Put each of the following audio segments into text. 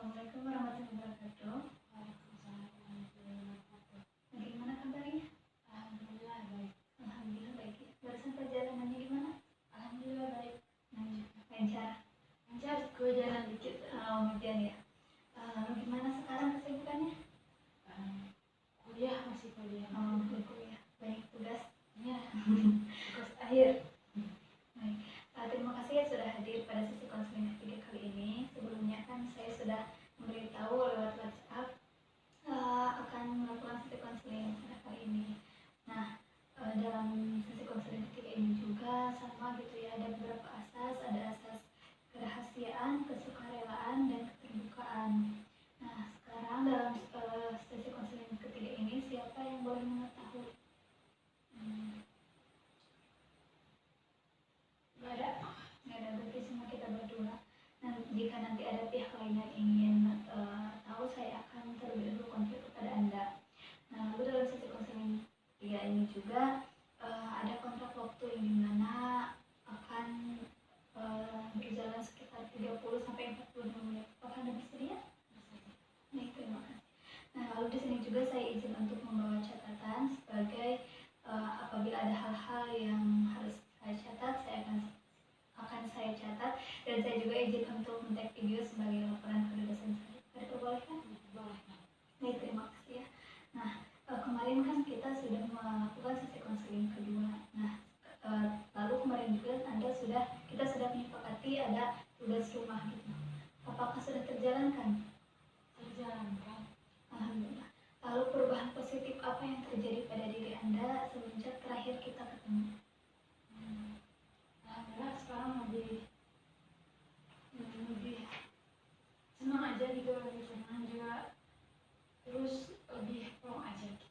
Assalamualaikum warahmatullahi wabarakatuh. Waalaikumsalam warahmatullahi wabarakatuh. Bagaimana kabarnya? Alhamdulillah baik. Alhamdulillah baik ya. Barusan perjalanannya gimana? Alhamdulillah baik. Lancar. Lancar, kehujanan dikit. Hujan ya. Lalu gimana sekarang kesibukannya? Kuliah masih kuliah. Kuliah. Banyak tugas. Ya, Tugas akhir. Baik. Terima kasih ya sudah hadir pada sesi konseling ketiga kali ini. Sebelumnya kan saya sudah memberitahu lewat WhatsApp akan melakukan sesi konseling pada kali ini. Nah, dalam sesi konseling ketiga ini juga sama gitu ya, ada beberapa asas, ada asas kerahasiaan, kesukarelaan, dan keterbukaan. Nah, sekarang dalam sesi konseling ketiga ini siapa yang boleh mengetahui? nggak ada. Nggak ada, berarti cuma kita berdua. Nah, jika nanti ada pihak lain yang ingin tahu, saya akan terlebih dahulu konfirmasi kepada Anda. Nah, lalu dalam sesi konseling ketiga ini juga ada kontrak waktu yang dimana akan berjalan sekitar 30 sampai 45 menit. Apakah Anda bersedia? Baik, terima kasih. Nah, lalu di sini juga saya izin untuk membawa catatan sebagai apabila ada hal-hal yang harus saya catat, akan saya catat, dan saya juga izin untuk men-tag video sebagai laporan pada dosen saya. Diperbolehkan? Boleh. Baik, terima kasih ya. Nah, kemarin kan kita sudah melakukan sesi konseling kedua. Nah, lalu kemarin juga kita sudah menyepakati ada tugas rumah gitu. Apakah sudah terjalankan? Terjalankan. Alhamdulillah. Lalu perubahan positif apa yang terjadi pada diri Anda semenjak terakhir kita ketemu? Alhamdulillah sekarang lebih senang aja gitu, lebih senang juga, terus lebih plong aja gitu.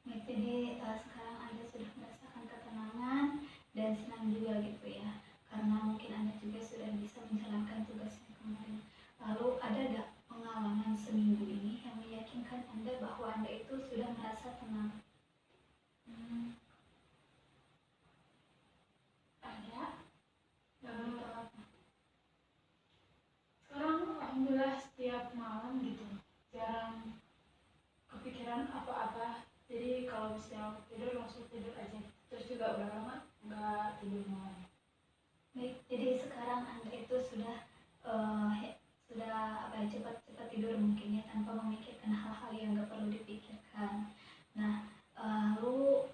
Baik, jadi sekarang Anda sudah merasakan ketenangan dan senang juga gitu ya, karena mungkin Anda juga sudah bisa menjalankan tugasnya kemarin. Lalu ada nggak pengalaman seminggu ini yang meyakinkan Anda bahwa Anda itu sudah merasa tenang? Ada. Begitu apa? Sekarang alhamdulillah setiap malam gitu jarang kepikiran apa-apa, jadi kalau misalnya aku tidur langsung tidur aja, terus juga udah lama nggak tidur malam. Baik, jadi sekarang Anda itu sudah cepat-cepat tidur mungkin ya, tanpa memikirkan hal-hal yang nggak perlu dipikirkan. Nah, lalu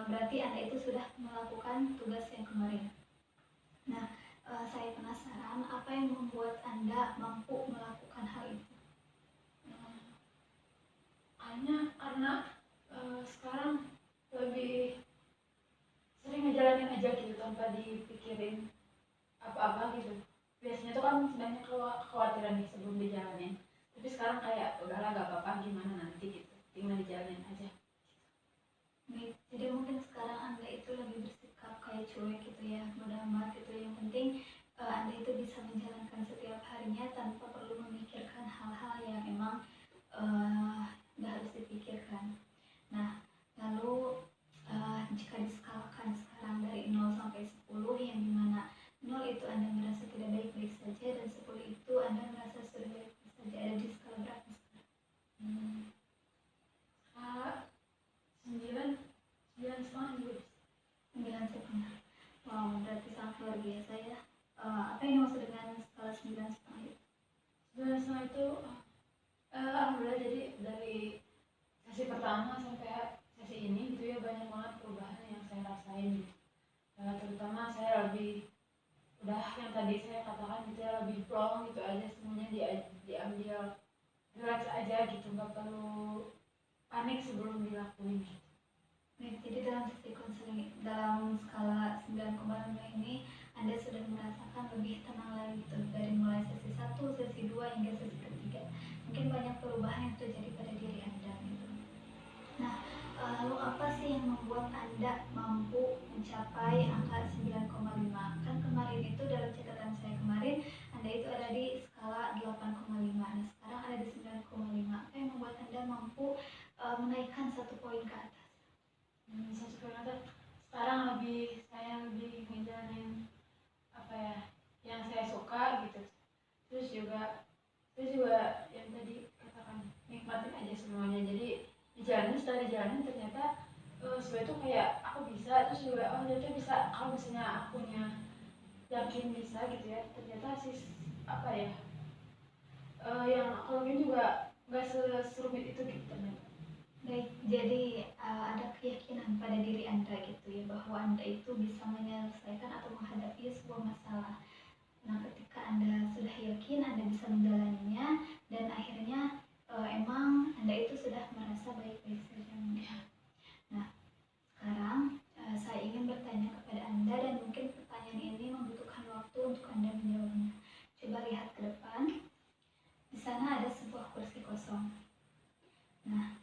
berarti Anda itu sudah melakukan tugas yang kemarin. Nah, saya penasaran apa yang membuat Anda mampu melakukan hal itu? Hanya karena sekarang lebih sering ngejalanin aja gitu tanpa dipikirin apa-apa gitu. Biasanya tuh kan banyak kekhawatiran nih sebelum dijalanin, tapi sekarang kayak udahlah gak apa-apa, gimana nanti gitu, tinggal dijalanin aja. Baik, jadi mungkin sekarang Anda itu lebih bersikap kayak cuek gitu ya, mudah amat gitu. Yang penting Anda itu bisa menjalankan setiap harinya tanpa perlu memikirkan hal-hal yang emang nggak harus dipikirkan. Nah, lalu jika diskalakan sekarang dari 0 sampai 10, yang dimana 0 itu Anda merasa tidak baik-baik saja dan 10 itu Anda merasa sudah baik-baik saja, ada di skala berapa sekarang? Skala 9,5 juga. 9,5. Wow, berarti sangat luar biasa ya. Apa yang dimaksud dengan skala 9,5 itu? 9,5 itu alhamdulillah, jadi dari sesi pertama sampai sesi ini gitu ya, banyak banget perubahan yang saya rasain gitu. Terutama saya lebih, udah yang tadi saya katakan gitu ya, lebih plong gitu aja, semuanya diambil relax aja gitu, nggak perlu panik sebelum dilakuin gitu. Baik, jadi dalam sesi konseling dalam skala 9,5 ini Anda sudah merasakan lebih tenang lagi gitu, dari mulai sesi 1, sesi 2 hingga sesi ketiga. Mungkin banyak perubahan yang terjadi pada diri Anda gitu. Nah, lalu apa sih yang membuat Anda mampu mencapai angka 9,5? Kan kemarin itu dalam catatan saya kemarin Anda itu ada di skala 8,5. Nah, sekarang ada di 9,5. Apa yang membuat Anda mampu menaikkan 1 poin ke atas? Satu kali sekarang saya lebih ngejalanin apa ya yang saya suka gitu, terus juga Terus juga yang tadi katakan nikmatin aja semuanya, jadi setelah dijalanin ternyata sebenarnya tuh kayak aku bisa, terus juga oh ternyata bisa, kalau misalnya akunya yakin bisa gitu ya, ternyata sih apa ya, yang aku lakuin juga nggak serumit itu gitu ternyata. Baik, jadi ada keyakinan pada diri Anda gitu ya, bahwa Anda itu bisa menyelesaikan atau menghadapi sebuah masalah. Nah, ketika Anda sudah yakin Anda bisa menjalaninya, dan akhirnya emang Anda itu sudah merasa baik-baik saja. Nah, sekarang saya ingin bertanya kepada Anda, dan mungkin pertanyaan ini membutuhkan waktu untuk Anda menjawabnya. Coba lihat ke depan. Di sana ada sebuah kursi kosong. Nah,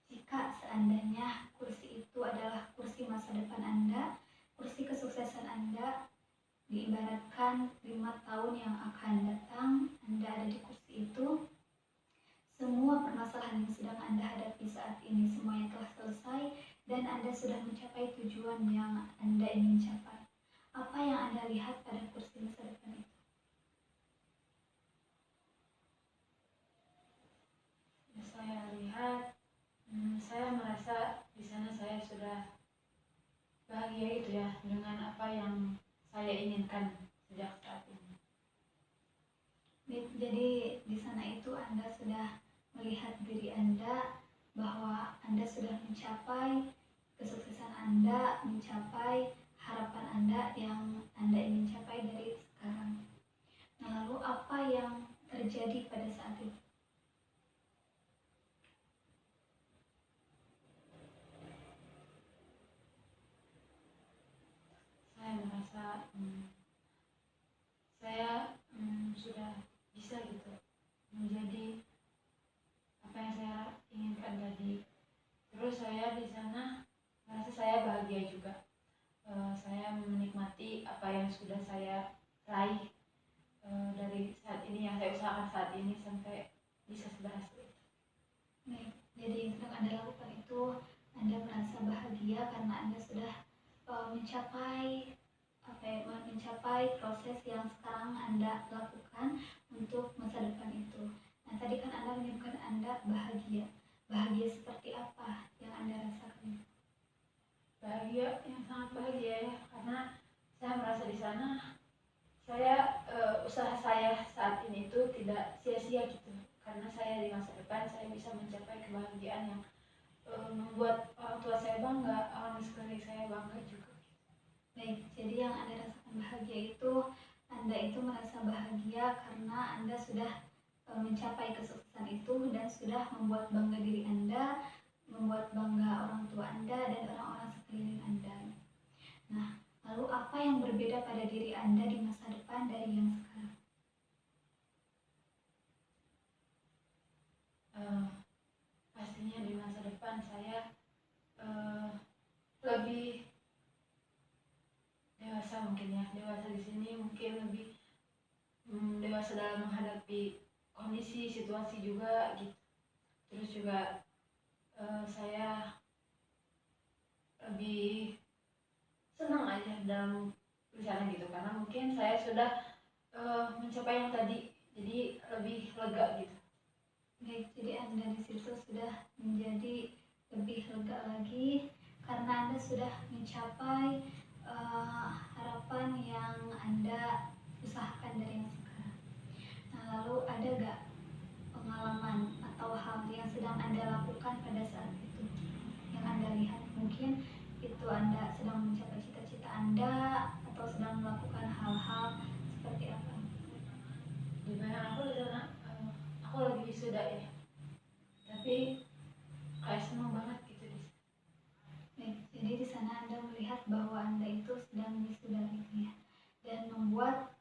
jika seandainya kursi itu adalah kursi masa depan Anda, kursi kesuksesan Anda, diibaratkan 5 tahun yang akan datang, Anda ada di kursi itu, semua permasalahan yang sedang Anda hadapi saat ini semuanya telah selesai, dan Anda sudah mencapai tujuan yang Anda ingin capai. Apa yang Anda lihat pada kursi masa depan itu? Saya lihat, saya merasa di sana saya sudah bahagia gitu ya dengan apa yang saya inginkan sejak saat ini. Jadi di sana itu Anda sudah melihat diri Anda bahwa Anda sudah mencapai kesuksesan Anda, mencapai harapan Anda yang Anda ingin capai dari sekarang. Nah, lalu apa yang terjadi pada saat itu? Saya merasa saya sudah bisa gitu menjadi apa yang saya inginkan tadi. Terus saya di sana merasa saya bahagia juga. Saya menikmati apa yang sudah saya raih dari saat ini, yang saya usahakan saat ini sampai bisa seberhasil. Baik, jadi yang sedang Anda lakukan itu Anda merasa bahagia karena Anda sudah mencapai mencapai proses yang sekarang Anda lakukan untuk masa depan itu. Nah, tadi kan Anda menyebutkan Anda bahagia. Bahagia seperti apa yang Anda rasakan? Bahagia, yang sangat bahagia ya, karena saya merasa di sana saya usaha saya saat ini itu tidak sia-sia gitu, karena saya di masa depan saya bisa mencapai kebahagiaan yang membuat orang tua saya bangga, orang di sekeliling saya bangga juga. Baik, jadi yang Anda rasakan bahagia itu Anda itu merasa bahagia karena Anda sudah mencapai kesuksesan itu dan sudah membuat bangga diri Anda, membuat bangga orang tua Anda dan orang-orang sekeliling Anda. Nah, lalu apa yang berbeda pada diri Anda di masa depan dari yang sekarang? Pastinya di masa depan saya lebih dewasa mungkin ya, dewasa di sini mungkin lebih dewasa dalam menghadapi kondisi situasi juga gitu. Terus juga saya lebih senang aja dalam berjalan gitu, karena mungkin saya sudah mencapai yang tadi, jadi lebih lega gitu. Baik, jadi Anda di situ sudah menjadi lebih lega lagi karena Anda sudah mencapai harapan yang Anda usahakan dari yang sekarang. Nah, lalu ada gak pengalaman atau hal yang sedang Anda lakukan pada saat itu yang Anda lihat? Mungkin itu Anda sedang mencapai cita-cita Anda atau sedang melakukan hal-hal seperti apa? Di mana aku di sana, aku lagi wisuda ya, tapi kayak seneng banget gitu di sana. Baik, jadi di sana Anda melihat bahwa Anda itu sedang wisuda gitu ya, dan membuat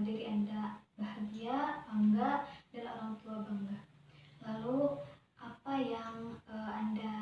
diri Anda bahagia, bangga, dan orang tua bangga. Lalu apa yang Anda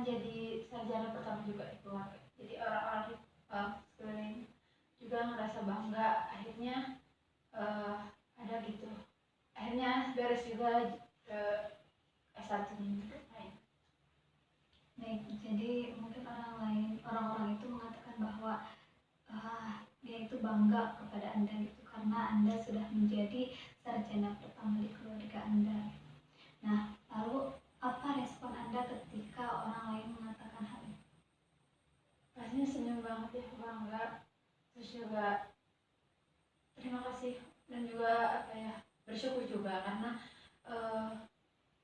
jadi sarjana pertama juga di keluarga. Jadi orang-orang di sekeliling juga ngerasa bangga. Akhirnya ada gitu. Akhirnya beres juga ke S1 ini. Baik, jadi mungkin orang-orang itu mengatakan bahwa dia itu bangga kepada Anda gitu karena Anda sudah menjadi sarjana pertama di keluarga Anda. Nah, lalu apa respon Anda ketika orang lain mengatakan hal itu? Pastinya senyum banget ya, bangga, terus juga terima kasih dan juga bersyukur juga karena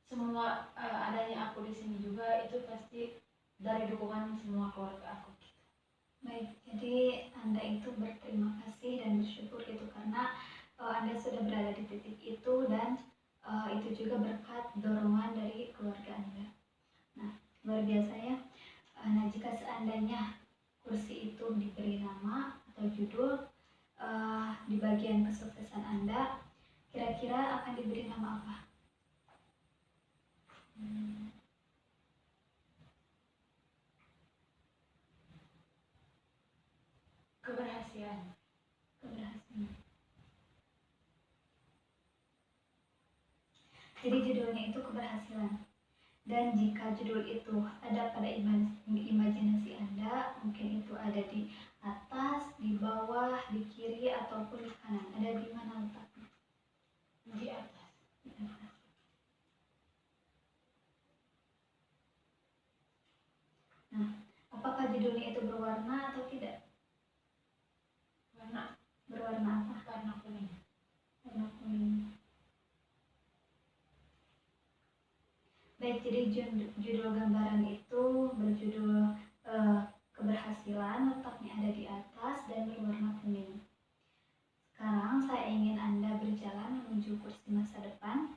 semua adanya aku di sini juga itu pasti dari dukungan semua keluarga aku gitu. Baik, jadi Anda itu berterima kasih dan bersyukur gitu karena Anda sudah berada di titik itu dan itu juga berkat dorongan dari keluarga Anda. Nah, luar biasa ya. Nah, jika seandainya kursi itu diberi nama atau judul di bagian kesuksesan Anda, kira-kira akan diberi nama apa? Keberhasilan. Jadi judulnya itu keberhasilan. Dan jika judul itu ada pada imajinasi Anda, mungkin itu ada di atas, di bawah, di kiri, ataupun di kanan. Ada di mana letaknya? Di atas. Di atas. Nah, apakah judulnya itu berwarna atau tidak? Berwarna apa? Warna kuning. Warna kuning. Baik, jadi judul gambaran itu berjudul keberhasilan, letaknya ada di atas dan berwarna kuning. Sekarang saya ingin Anda berjalan menuju kursi masa depan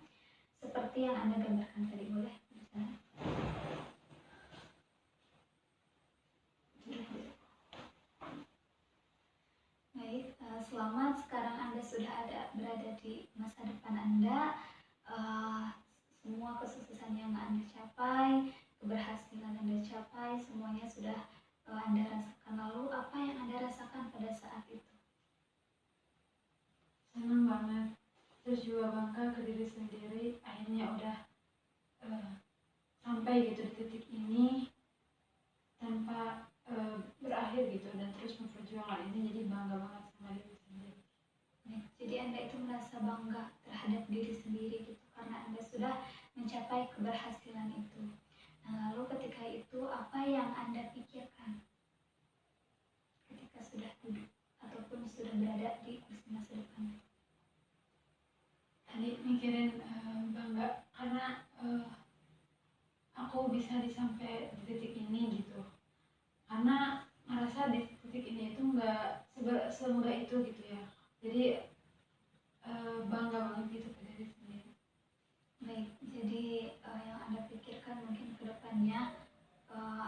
seperti yang Anda gambarkan tadi. Boleh berjalan? Baik, selamat. Sekarang Anda sudah berada di masa depan Anda. Semua kesuksesan yang Anda capai, keberhasilan Anda capai, semuanya sudah Anda rasakan. Lalu apa yang Anda rasakan pada saat itu? Senang banget, terus juga bangga ke diri sendiri. Akhirnya udah sampai gitu di titik ini tanpa berakhir gitu, dan terus memperjuangkan ini. Jadi bangga banget sama diri sendiri. Jadi Anda itu merasa bangga terhadap diri sendiri gitu karena Anda sudah mencapai keberhasilan itu. Nah, lalu ketika itu apa yang Anda pikirkan ketika sudah duduk ataupun sudah berada di kursi masa depan? Tadi mikirin bangga karena aku bisa sampai di titik ini gitu. Karena ngerasa di titik ini itu nggak semudah itu gitu ya. Jadi bangga banget gitu ke diri sendiri. Baik, jadi yang Anda pikirkan mungkin ke depannya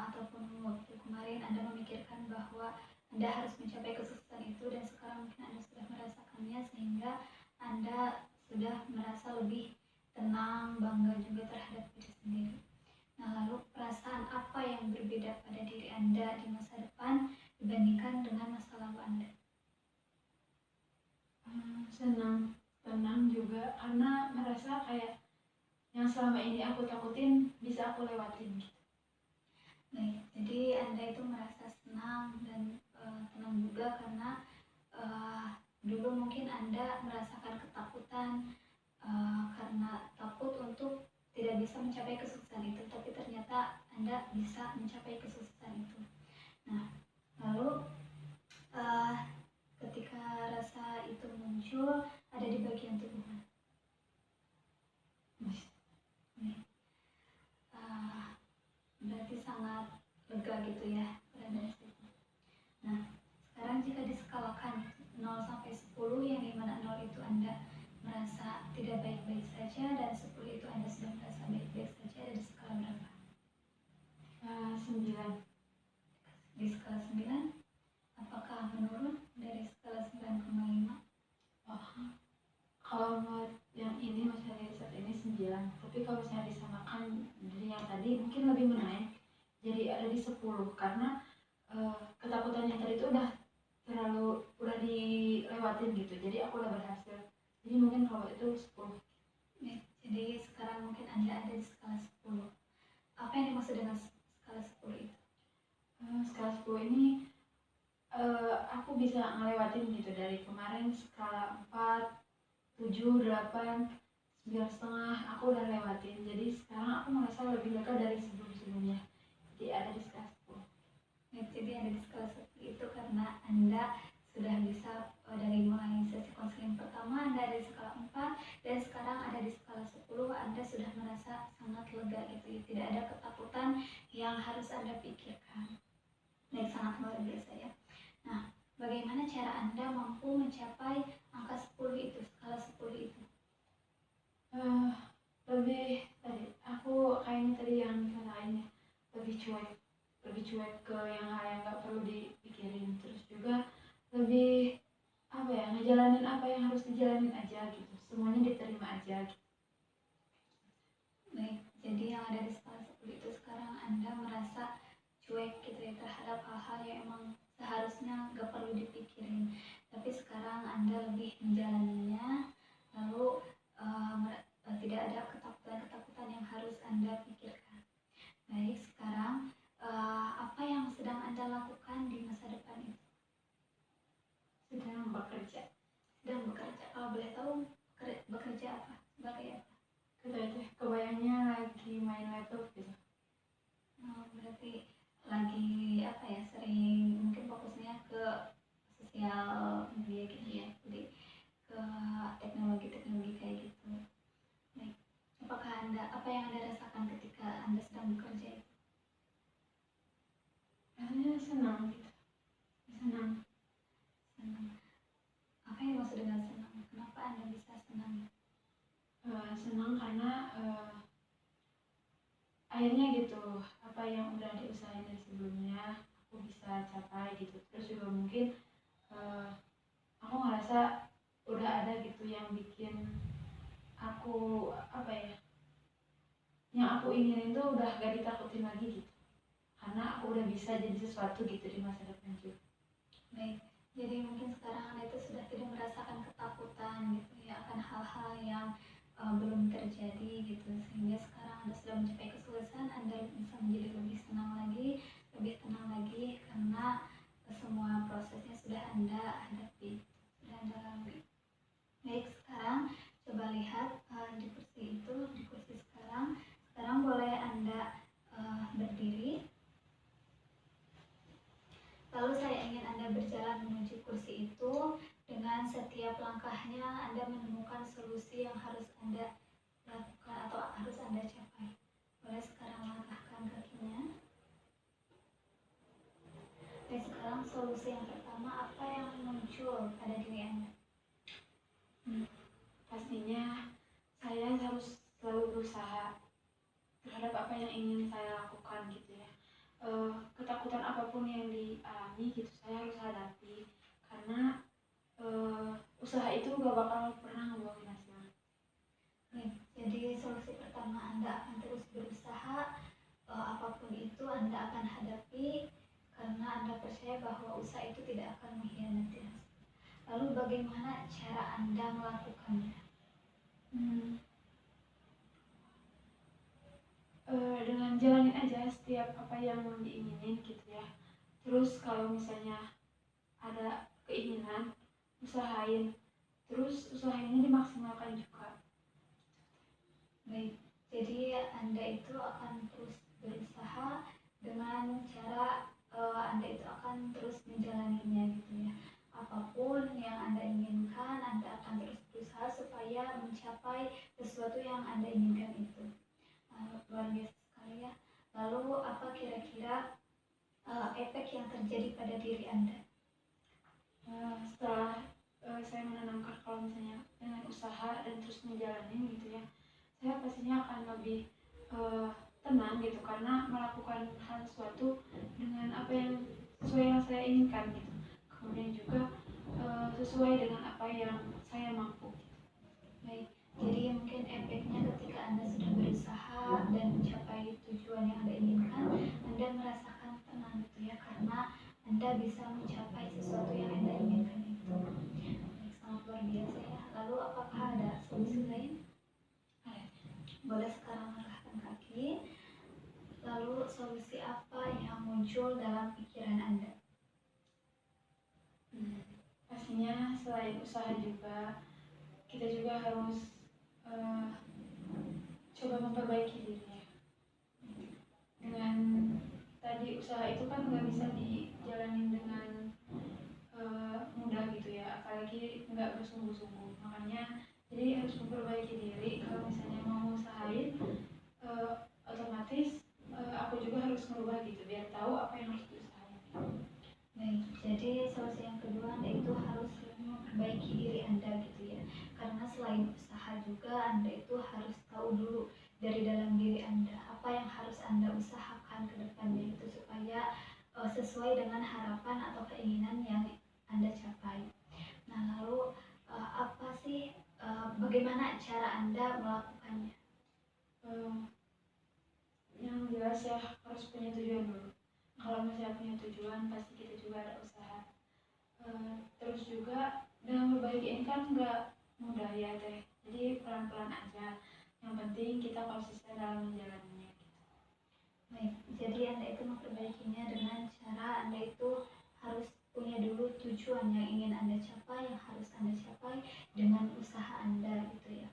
ataupun waktu kemarin Anda memikirkan bahwa Anda harus mencapai kesuksesan itu dan sekarang mungkin Anda sudah merasakannya sehingga Anda sudah merasa lebih tenang, bangga juga terhadap diri sendiri. Nah, lalu perasaan apa yang berbeda pada diri Anda di masa depan dibandingkan dengan masa lalu Anda? Senang, tenang juga karena merasa kayak yang selama ini aku takutin bisa aku lewatin gitu. Baik, jadi Anda itu merasa senang dan tenang juga karena dulu mungkin Anda merasakan ketakutan karena takut untuk tidak bisa mencapai kesuksesan itu, tapi ternyata Anda bisa mencapai kesuksesan itu. Nah, lalu ketika rasa itu muncul ada di bagian tubuh mana? Berarti sangat lega gitu ya berada di situ. Nah, sekarang jika diskalakan 0 sampai 10 yang dimana 0 itu Anda merasa tidak baik-baik saja dan 10 itu Anda sudah merasa baik-baik saja, ada di skala berapa? 9. Di skala 9 apakah menurun dari skala 9,5? Kalau buat yang ini masih saat ini 9, tapi kalau misalnya disamakan dari yang tadi mungkin lebih menaik jadi ada di 10 karena ketakutan yang tadi itu udah dilewatin gitu, jadi aku udah berhasil. Jadi mungkin kalau itu 10. Ya, jadi sekarang mungkin Anda ada di skala 10. Apa yang dimaksud dengan skala 10 itu? Skala 10 ini aku bisa ngelewatin gitu. Dari kemarin skala 4, 7, 8, 9,5 aku udah lewatin. Jadi sekarang aku merasa lebih lega dari sebelum-sebelumnya. Jadi ada di skala 10. Ya, jadi ada di skala 10 itu karena Anda sudah bisa dari mulai sesi konseling pertama Anda ada di skala 4 dan sekarang ada di skala 10. Anda sudah merasa sangat lega gitu ya. Tidak ada ketakutan yang harus Anda pikirkan. Dan sangat luar biasa ya. Nah, bagaimana cara Anda mampu mencapai angka 10 itu, skala 10 itu? Lebih tadi aku kayaknya tadi yang dikatain ya, lebih cuek ke yang hal yang nggak perlu dipikirin. Terus juga lebih apa ya, ngejalanin apa yang harus dijalanin aja gitu, semuanya diterima aja gitu. Baik, jadi yang ada di skala 10 itu sekarang Anda merasa cuek gitu ya terhadap hal-hal yang emang seharusnya gak perlu dipikirin, tapi sekarang Anda lebih menjalaninya, lalu tidak ada ketakutan yang harus Anda pikirkan. Baik, sekarang apa yang sedang Anda lakukan di masa depan itu? Sedang bekerja. Kalau boleh tahu bekerja apa? Sebagai apa? Kebayangnya lagi main laptop gitu. Berarti lagi apa ya, sering mungkin fokusnya ke sosial media gitu ya, jadi ke teknologi kayak gitu. Baik, apakah apa yang Anda rasakan ketika Anda sedang bekerja itu? Rasanya senang gitu. Senang. Apa yang dimaksud dengan senang? Kenapa Anda bisa senang? Senang karena akhirnya gitu, apa yang udah diusahain dari sebelumnya aku bisa capai gitu. Terus juga mungkin aku ngerasa udah ada gitu yang bikin aku apa ya, yang aku inginin tuh udah gak ditakutin lagi gitu, karena aku udah bisa jadi sesuatu gitu di masa depan juga. Baik, jadi mungkin sekarang Anda itu sudah tidak merasakan ketakutan gitu ya akan hal-hal yang belum terjadi gitu, sehingga sekarang Anda sudah mencapai kesuksesan, Anda bisa menjadi lebih senang lagi, lebih tenang lagi karena semua prosesnya sudah Anda hadapi, sudah Anda lalui. Baik, sekarang coba lihat di kursi itu, di kursi sekarang boleh Anda berdiri. Lalu saya ingin Anda berjalan menuju kursi itu. Dengan setiap langkahnya Anda menemukan solusi yang harus Anda lakukan atau harus Anda capai. Boleh sekarang langkahkan kakinya. Dan sekarang solusi yang pertama, apa yang muncul pada diri Anda? Pastinya saya harus selalu berusaha terhadap apa yang ingin saya lakukan gitu ya. Ketakutan apapun yang dialami gitu saya harus hadapi, karena usaha itu gak bakal pernah ngebuangin hasil. Jadi solusi pertama, Anda akan terus berusaha, apapun itu Anda akan hadapi karena Anda percaya bahwa usaha itu tidak akan mengkhianati hasil. Lalu bagaimana cara Anda melakukannya? Dengan jalanin aja setiap apa yang diinginin gitu ya. Terus kalau misalnya ada keinginan, usahain, terus usahainnya dimaksimalkan juga. Baik, jadi Anda itu akan terus berusaha dengan cara Anda itu akan terus menjalaninya gitu ya. Apapun yang Anda inginkan, Anda akan terus berusaha supaya mencapai sesuatu yang Anda inginkan itu. Luar biasa sekali ya. Lalu apa kira-kira efek yang terjadi pada diri Anda? Setelah saya menanamkan kalau misalnya dengan usaha dan terus menjalani gitu ya, saya pastinya akan lebih tenang gitu, karena melakukan hal sesuatu dengan apa yang sesuai yang saya inginkan gitu. Kemudian juga sesuai dengan apa yang saya mampu. Baik, jadi mungkin efeknya ketika Anda sudah berusaha dan mencapai tujuan yang Anda inginkan, Anda Anda bisa mencapai sesuatu yang Anda inginkan itu. Baik, sangat luar biasa ya. Lalu apakah ada solusi lain? Boleh sekarang angkatkan kaki. Lalu solusi apa yang muncul dalam pikiran Anda? Pastinya selain usaha juga, kita juga harus coba memperbaiki diri. Dengan tadi usaha itu kan nggak bisa dijalanin dengan mudah gitu ya, apalagi nggak bersungguh-sungguh. Makanya jadi harus memperbaiki diri. Kalau misalnya mau usahain, otomatis aku juga harus merubah gitu biar tahu apa yang harus diusahain. Baik, jadi solusi yang kedua Anda itu harus memperbaiki diri Anda gitu ya. Karena selain usaha juga Anda itu harus tahu dulu dari dalam diri Anda apa yang harus Anda usahakan ke depannya itu supaya sesuai dengan harapan atau keinginan yang Anda capai. Nah, lalu apa sih bagaimana cara Anda melakukannya? Yang jelas ya harus punya tujuan dulu. Kalau misalnya punya tujuan pasti kita juga ada usaha. Terus juga dengan memperbaiki ini kan nggak mudah ya teh. Jadi pelan-pelan aja. Yang penting kita konsisten dalam menjalannya. Baik, jadi Anda itu memperbaikinya dengan cara Anda itu harus punya dulu tujuan yang ingin Anda capai, yang harus Anda capai dengan usaha Anda gitu ya.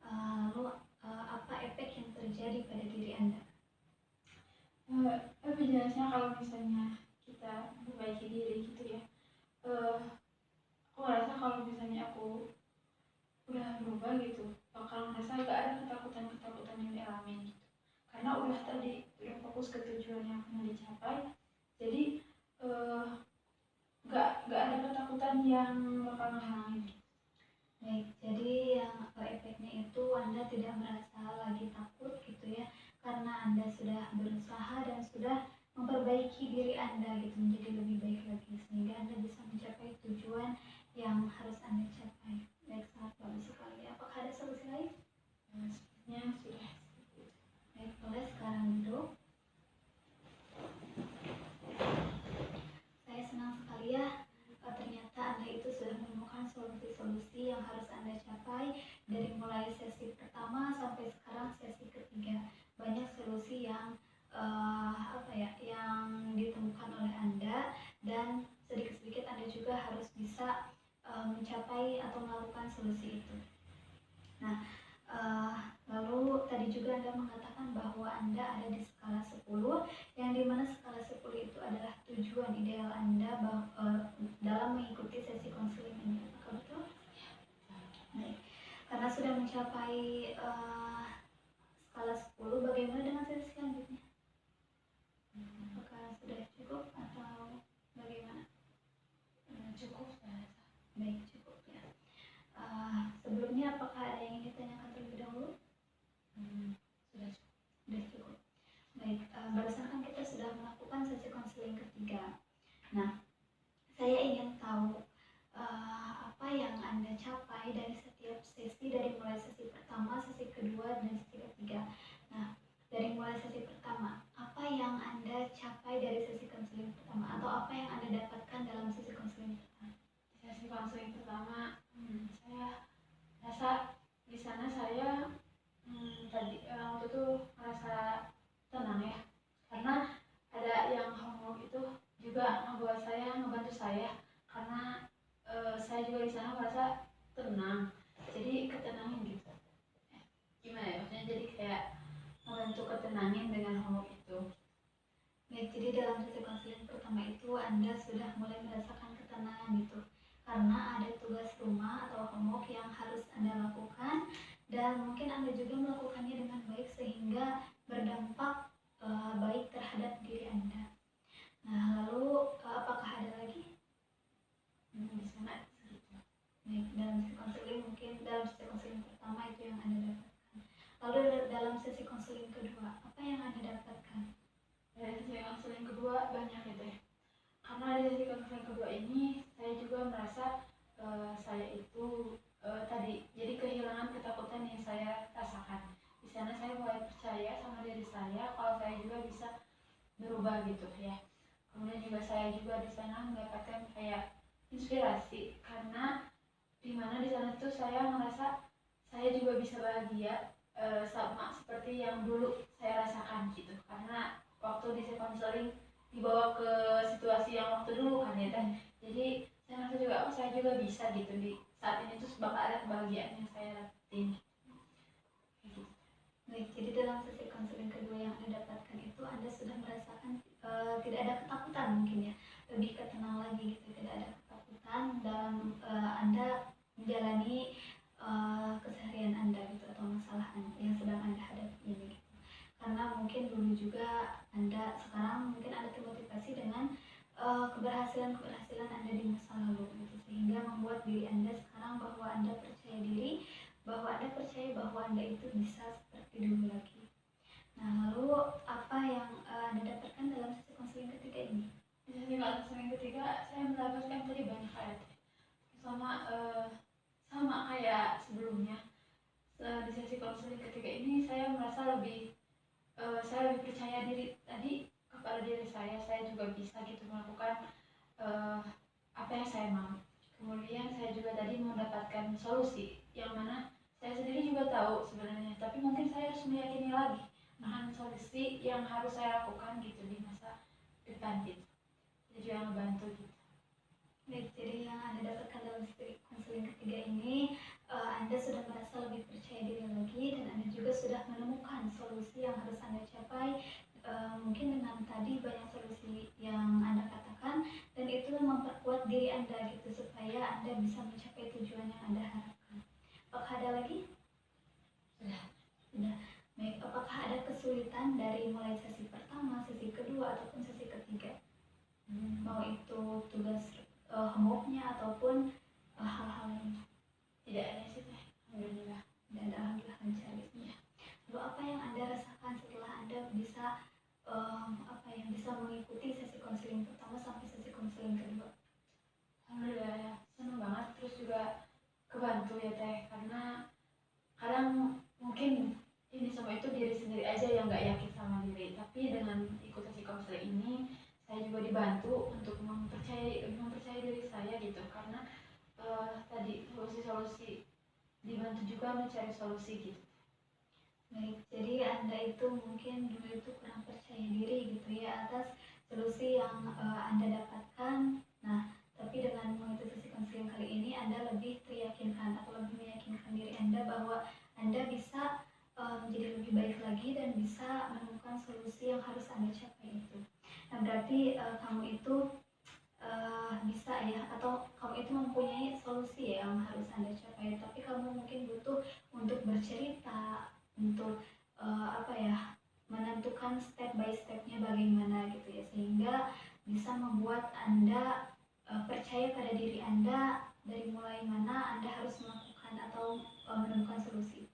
Lalu apa efek yang terjadi pada diri Anda? Tapi jelasnya kalau misalnya kita memperbaiki diri gitu ya, aku ngerasa kalau misalnya aku udah berubah gitu, bakal ngerasa gak ada ketakutan-ketakutan yang dialami gitu. Karena udah fokus ke tujuan yang mau dicapai, jadi gak ada ketakutan yang bakal menghalangi. Baik, jadi yang efeknya itu Anda tidak merasa lagi takut gitu ya, karena Anda sudah berusaha dan sudah memperbaiki diri Anda gitu menjadi lebih baik lagi sehingga Anda bisa mencapai tujuan yang harus Anda capai. Baik, sangat bagus sekali. Apakah ada solusi lain? Sepertinya sudah. Baik, boleh sekarang duduk. Saya senang sekali ya, ternyata Anda itu sudah menemukan solusi-solusi yang harus Anda capai dari mulai sesi pertama sampai sekarang sesi ketiga. Banyak solusi yang yang ditemukan oleh Anda dan sedikit-sedikit Anda juga harus bisa mencapai atau melakukan solusi itu. Nah, lalu tadi juga Anda mengatakan bahwa Anda ada di skala 10, yang dimana skala 10 itu adalah tujuan ideal Anda dalam mengikuti sesi konseling ini. Apakah betul? Baik. Karena sudah mencapai skala 10, bagaimana dengan sesi selanjutnya? Apakah sudah cukup atau bagaimana? Cukup ya. Baik, cukup ya. Sebelumnya apakah ada yang ingin ditanyakan terlebih dahulu? Sudah cukup. Baik, barusan kan kita sudah melakukan sesi konseling ketiga. Nah, saya ingin tahu apa yang Anda capai dari setiap sesi, dari mulai sesi pertama, sesi kedua, dan sesi ketiga. Nah, dari mulai sesi pertama, apa yang Anda capai dari sesi konseling pertama atau apa yang Anda dapatkan dalam sesi konseling pertama? Sesi konseling pertama, saya rasa di sana saya waktu itu merasa tenang ya, karena ada yang homework itu juga ngebantu saya karena saya juga di sana merasa tenang, jadi ketenangin gitu. Gimana ya, maksudnya jadi kayak membantu ketenangin dengan homework itu. Baik, jadi dalam sesi konseling pertama itu Anda sudah mulai merasakan ketenangan gitu, karena ada tugas rumah atau homework yang harus Anda lakukan dan mungkin Anda juga melakukannya dengan baik sehingga berdampak baik terhadap diri Anda. Nah, lalu apakah ada lagi? Di sana segitu. Baik, dalam sesi konseling mungkin dalam sesi konseling pertama itu yang Anda dapatkan. Lalu dalam sesi konseling kedua, apa yang Anda dapatkan? Dari sesi konseling kedua banyak ya teh. Karena di sesi konseling kedua ini saya juga merasa saya itu tadi jadi kehilangan ketakutan yang saya rasakan. Di sana saya mulai percaya sama diri saya kalau saya juga bisa berubah gitu ya. Kemudian juga saya juga di sana mendapatkan kayak inspirasi, karena dimana di sana tuh saya merasa saya juga bisa bahagia sama seperti yang dulu saya rasakan gitu, karena waktu di konseling dibawa ke situasi yang waktu dulu kan ya teh. Jadi saya merasa juga oh saya juga bisa gitu, di saat ini tuh bakal ada kebahagiaan yang saya dapetin gitu. Baik, jadi dalam sesi konseling kedua yang Anda dapatkan itu Anda sudah merasakan tidak ada ketakutan mungkin ya, lebih ke tenang lagi gitu, tidak ada ketakutan dalam Anda menjalani keseharian Anda gitu, atau masalah yang sedang Anda hadapi ini gitu. Karena mungkin dulu juga Anda, sekarang mungkin Anda termotivasi dengan keberhasilan-keberhasilan Anda di masa lalu gitu, sehingga membuat diri Anda sekarang bahwa Anda percaya diri, bahwa Anda percaya bahwa Anda itu bisa seperti dulu lagi. Nah, lalu apa yang Anda dapatkan dalam sesi konseling ketiga ini? Di sesi konseling ketiga saya mendapatkan tadi banyak hal sama kayak sebelumnya. Di sesi konseling ketiga ini saya merasa saya lebih percaya diri tadi kepada diri saya juga bisa gitu melakukan apa yang saya mau. Kemudian saya juga tadi mendapatkan solusi yang mana saya sendiri juga tahu sebenarnya, tapi mungkin saya harus meyakini lagi akan solusi yang harus saya lakukan gitu di masa depan gitu. Jadi juga ngebantu gitu. Baik, jadi yang Anda dapatkan dalam sesi konseling ketiga ini, Anda sudah merasa lebih percaya diri lagi, dan Anda juga sudah menemukan solusi yang harus Anda capai, mungkin dengan tadi banyak solusi yang Anda katakan, dan itu memperkuat diri Anda gitu, supaya Anda bisa mencapai tujuan yang Anda harapkan. Apakah ada lagi? Sudah. Baik, apakah ada kesulitan dari mulai sesi pertama, sesi kedua, ataupun sesi ketiga? Mau itu tugas homeworknya ataupun hal-hal lain? Tidak ada sih teh, alhamdulillah. Tidak ada, alhamdulillah lancar ya. Lalu apa yang Anda rasakan setelah Anda bisa bisa mengikuti sesi konseling pertama sampai sesi konseling kedua? Alhamdulillah ya, senang banget, terus juga kebantu ya teh, karena kadang mungkin ini semua itu diri sendiri aja yang nggak yakin sama diri, tapi dengan ikut sesi konseling ini saya juga dibantu untuk mempercayai diri saya gitu, karena tadi solusi-solusi dibantu juga mencari solusi gitu. Baik, jadi Anda itu mungkin dulu itu kurang percaya diri gitu ya atas solusi yang Anda dapatkan. Nah, tapi dengan mengikuti sesi konseling kali ini Anda lebih teryakinkan atau lebih meyakinkan diri Anda bahwa Anda bisa menjadi lebih baik lagi dan bisa menemukan solusi yang harus Anda capai itu. Nah, berarti kamu itu bisa ya, atau kamu itu mempunyai solusi ya yang harus Anda capai, tapi kamu mungkin butuh untuk bercerita, untuk menentukan step by stepnya bagaimana gitu ya, sehingga bisa membuat Anda percaya pada diri Anda dari mulai mana Anda harus melakukan atau menemukan solusi.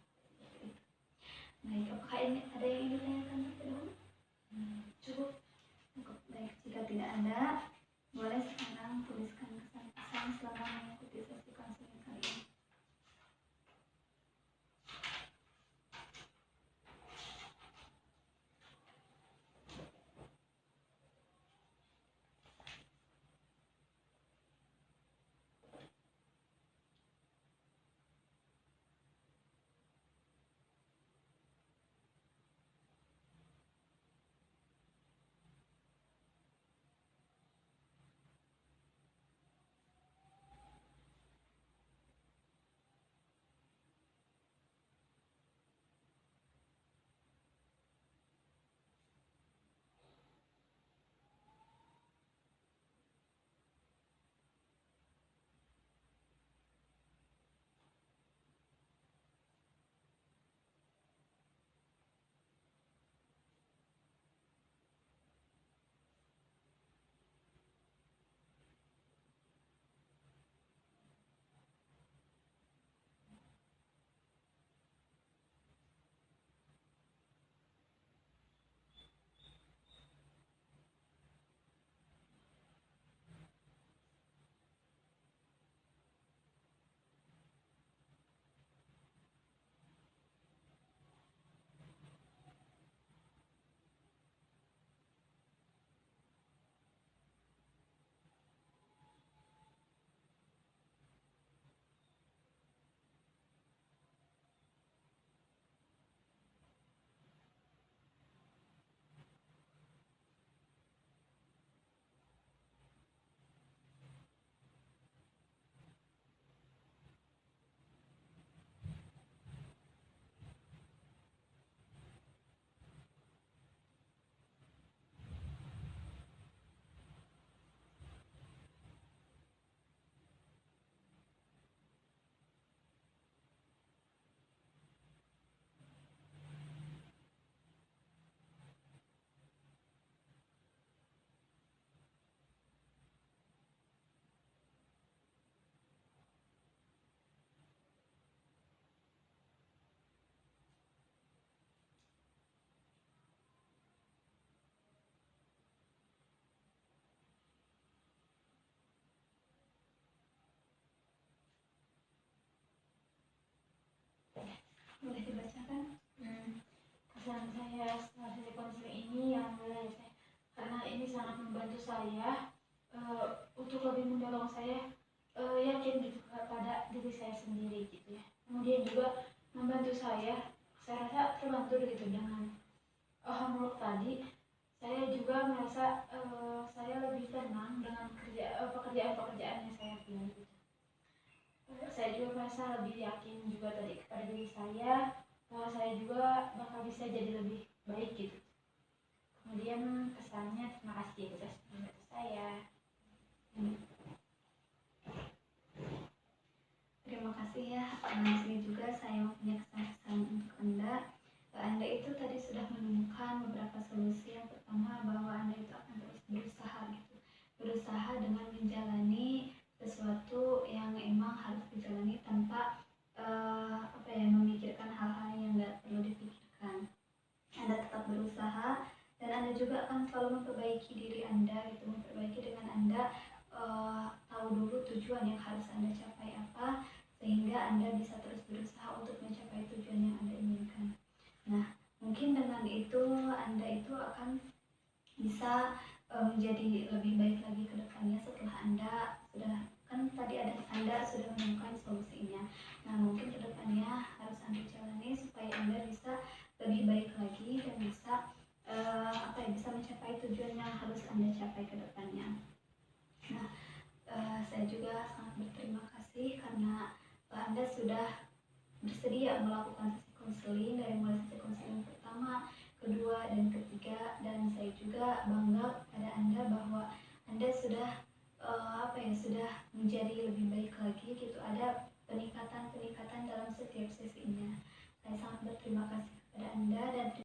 Baik, apakah ini ada yang ingin ditanyakan terlebih dahulu? Cukup. Baik, jika tidak ada, boleh sekarang tuliskan kesan-kesan selama mengikuti sesi konseling kali ini. Boleh dibacakan? Kesan saya setelah sesi konseling ini yang mulai saya, karena ini sangat membantu saya untuk lebih mendorong saya yakin gitu pada diri saya sendiri gitu ya. Kemudian juga membantu saya rasa terbantu gitu dengan homework tadi. Saya juga merasa saya lebih tenang dengan pekerjaan-pekerjaan yang saya pilih gitu. Saya juga merasa lebih yakin juga tadi kepada diri saya bahwa saya juga bakal bisa jadi lebih baik gitu. Kemudian kesannya terima kasih atas membantu saya. Terima kasih ya. Di sini juga saya punya kesan-kesan untuk Anda. Anda itu tadi sudah menemukan beberapa solusi. Yang pertama, bahwa Anda itu akan terus berusaha gitu. Berusaha dengan menjalani sesuatu yang emang harus dijalani tanpa memikirkan hal-hal yang nggak perlu dipikirkan. Anda tetap berusaha dan Anda juga akan selalu memperbaiki diri Anda gitu, memperbaiki dengan Anda tahu dulu tujuan yang harus Anda capai apa, sehingga Anda bisa terus berusaha untuk mencapai tujuan yang Anda inginkan. Nah, mungkin dengan itu Anda itu akan bisa menjadi lebih baik lagi ke depannya setelah Anda sudah, kan tadi Anda sudah menemukan solusinya. Nah, mungkin ke depannya harus Anda jalani supaya Anda bisa lebih baik lagi dan bisa bisa mencapai tujuan yang harus Anda capai ke depannya. Nah, saya juga sangat berterima kasih karena Anda sudah bersedia melakukan sesi konseling dari mulai sesi konseling pertama, kedua, dan ketiga. Dan saya juga bangga pada Anda bahwa Anda sudah sudah menjadi lebih baik lagi gitu. Ada peningkatan dalam setiap sesinya. Saya sangat berterima kasih